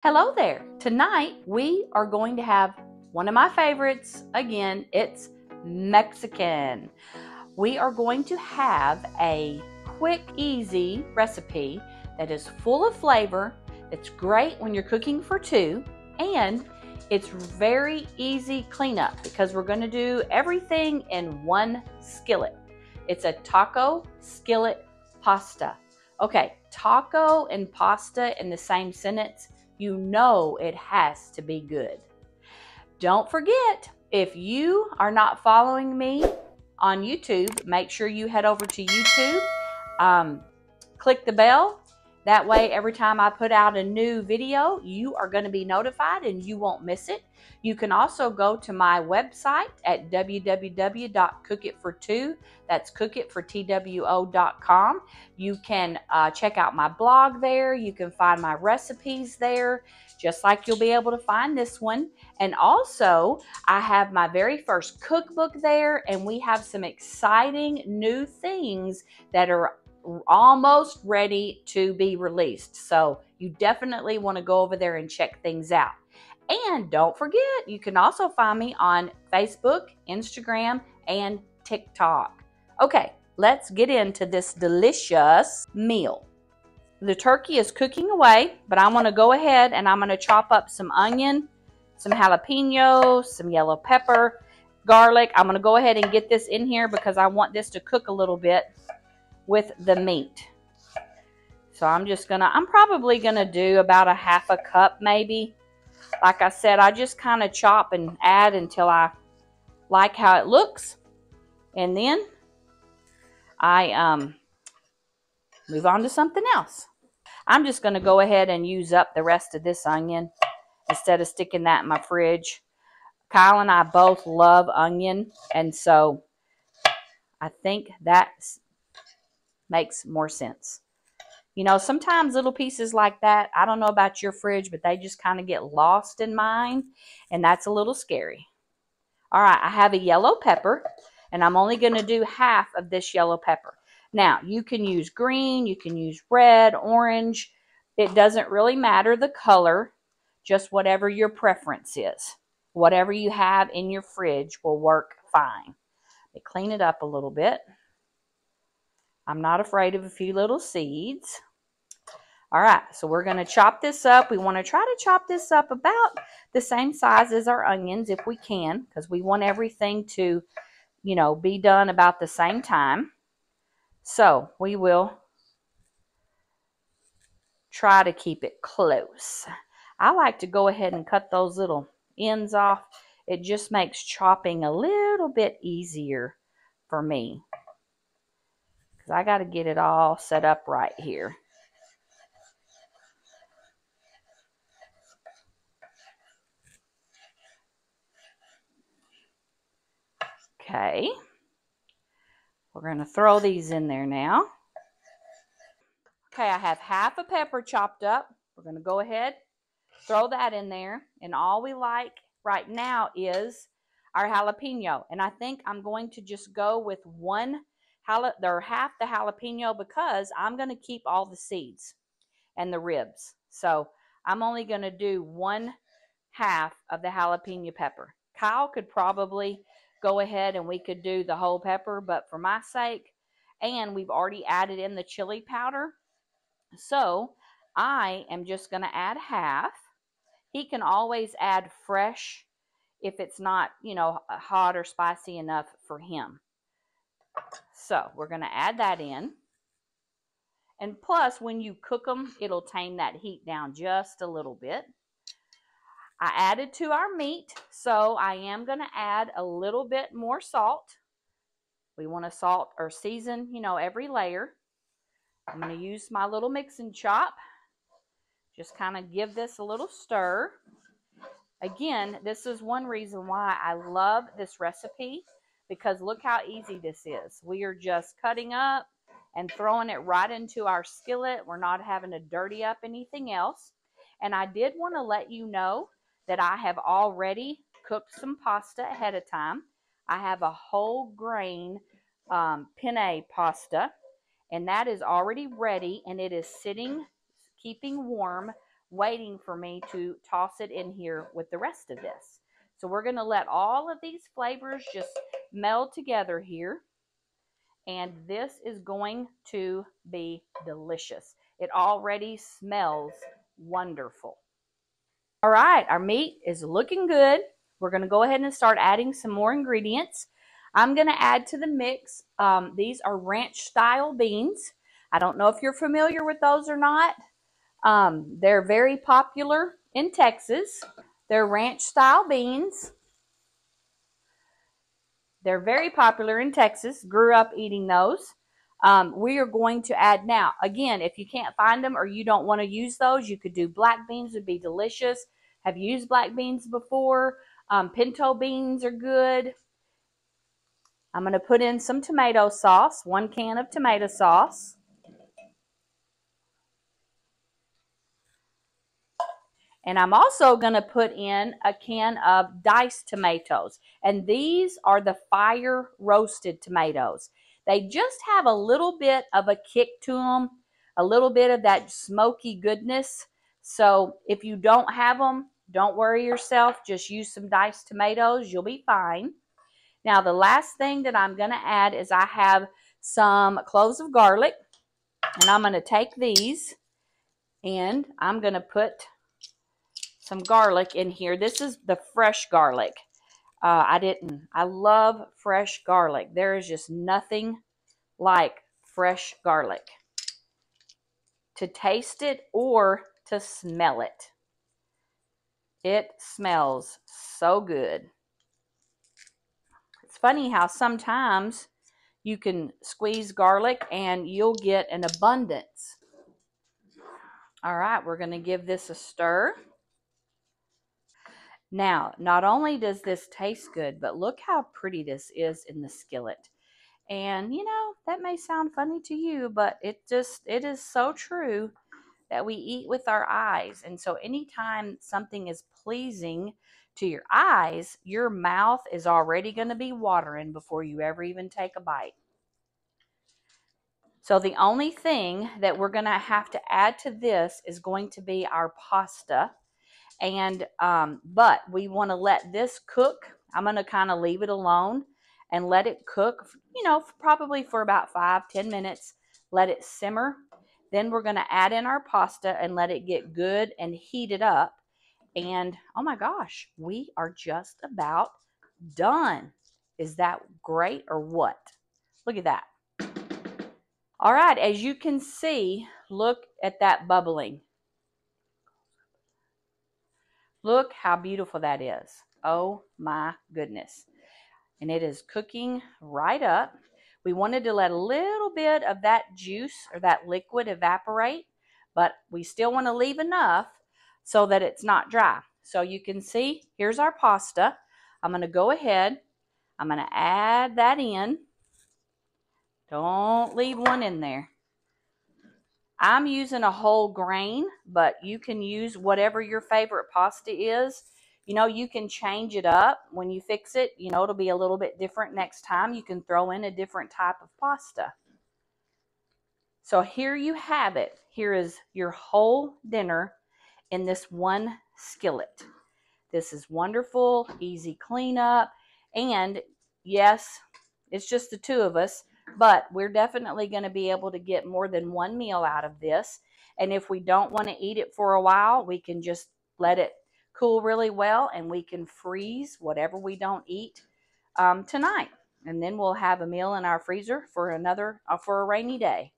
Hello there. Tonight we are going to have one of my favorites. Again, it's Mexican. We are going to have a quick, easy recipe that is full of flavor, that's great when you're cooking for two, and it's very easy cleanup because we're going to do everything in one skillet. It's a taco skillet pasta. Okay, taco and pasta in the same sentence, you know it has to be good. Don't forget, if you are not following me on YouTube, make sure you head over to YouTube, click the bell. That way, every time I put out a new video, you are going to be notified and you won't miss it. You can also go to my website at www.cookitfor2. That's cookitfortwo.com. You can check out my blog there. You can find my recipes there, just like you'll be able to find this one. And also, I have my very first cookbook there, and we have some exciting new things that are almost ready to be released. So you definitely want to go over there and check things out. And don't forget, you can also find me on Facebook, Instagram, and TikTok. Okay, let's get into this delicious meal. The turkey is cooking away, but I'm going to go ahead and I'm going to chop up some onion, some jalapeno, some yellow pepper, garlic. I'm going to go ahead and get this in here because I want this to cook a little bit with the meat. So I'm probably gonna do about a half a cup maybe. Like I said, I just kind of chop and add until I like how it looks. And then I move on to something else. I'm just gonna go ahead and use up the rest of this onion instead of sticking that in my fridge. Kyle and I both love onion, and so I think that makes more sense. You know, sometimes little pieces like that, I don't know about your fridge, but they just kind of get lost in mine, and that's a little scary. All right, I have a yellow pepper, and I'm only going to do half of this yellow pepper. Now, you can use green, you can use red, orange. It doesn't really matter the color, just whatever your preference is. Whatever you have in your fridge will work fine. They clean it up a little bit. I'm not afraid of a few little seeds. All right, so we're going to chop this up. We want to try to chop this up about the same size as our onions if we can, because we want everything to, you know, be done about the same time. So we will try to keep it close. I like to go ahead and cut those little ends off. It just makes chopping a little bit easier for me, because I got to get it all set up right here. Okay, we're going to throw these in there now. Okay, I have half a pepper chopped up. We're going to go ahead, throw that in there. And all we like right now is our jalapeno. And I think I'm going to just go with half the jalapeno because I'm going to keep all the seeds and the ribs. So I'm only going to do 1/2 of the jalapeno pepper. Kyle could probably go ahead and we could do the whole pepper, but for my sake, and we've already added in the chili powder, so I am just going to add half. He can always add fresh if it's not, you know, hot or spicy enough for him. So we're going to add that in. And plus, when you cook them, it'll tame that heat down just a little bit. I added to our meat, so I am going to add a little bit more salt. We want to salt or season, you know, every layer. I'm going to use my little mixing chop. Just kind of give this a little stir. Again, this is one reason why I love this recipe, because look how easy this is. We are just cutting up and throwing it right into our skillet. We're not having to dirty up anything else. And I did want to let you know that I have already cooked some pasta ahead of time. I have a whole grain penne pasta, and that is already ready, and it is sitting, keeping warm waiting for me to toss it in here with the rest of this. So we're going to let all of these flavors just meld together here. And this is going to be delicious. It already smells wonderful. All right, our meat is looking good. We're going to go ahead and start adding some more ingredients. I'm going to add to the mix, these are ranch style beans. I don't know if you're familiar with those or not. They're very popular in Texas. They're ranch style beans. They're very popular in Texas. Grew up eating those. We are going to add now, again, if you can't find them or you don't want to use those, you could do black beans, would be delicious. Have used black beans before. Pinto beans are good. I'm going to put in some tomato sauce, 1 can of tomato sauce. And I'm also going to put in a can of diced tomatoes. And these are the fire roasted tomatoes. They just have a little bit of a kick to them, a little bit of that smoky goodness. So if you don't have them, don't worry yourself. Just use some diced tomatoes. You'll be fine. Now, the last thing that I'm going to add is I have some cloves of garlic. And I'm going to take these and I'm going to put some garlic in here. This is the fresh garlic. I love fresh garlic. There is just nothing like fresh garlic to taste it or to smell it. It smells so good. It's funny how sometimes you can squeeze garlic and you'll get an abundance. All right, we're going to give this a stir. Now, not only does this taste good, but look how pretty this is in the skillet. And, you know, that may sound funny to you, but it is so true that we eat with our eyes. And so anytime something is pleasing to your eyes, your mouth is already going to be watering before you ever even take a bite. So the only thing that we're going to have to add to this is going to be our pasta. And but we want to let this cook. I'm going to kind of leave it alone and let it cook, you know, probably for about 5-10 minutes. Let it simmer. Then we're going to add in our pasta and let it get good and heated up. And oh my gosh, we are just about done. Is that great or what? Look at that. All right, as you can see, look at that bubbling. Look how beautiful that is. Oh my goodness. And it is cooking right up. We wanted to let a little bit of that juice or that liquid evaporate, but we still want to leave enough so that it's not dry. So you can see, here's our pasta. I'm going to go ahead. I'm going to add that in. Don't leave one in there. I'm using a whole grain, but you can use whatever your favorite pasta is. You know, you can change it up when you fix it. You know, it'll be a little bit different next time. You can throw in a different type of pasta. So here you have it. Here is your whole dinner in this one skillet. This is wonderful, easy cleanup. And yes, it's just the two of us, but we're definitely going to be able to get more than one meal out of this. And if we don't want to eat it for a while, we can just let it cool really well and we can freeze whatever we don't eat tonight. And then we'll have a meal in our freezer for a rainy day.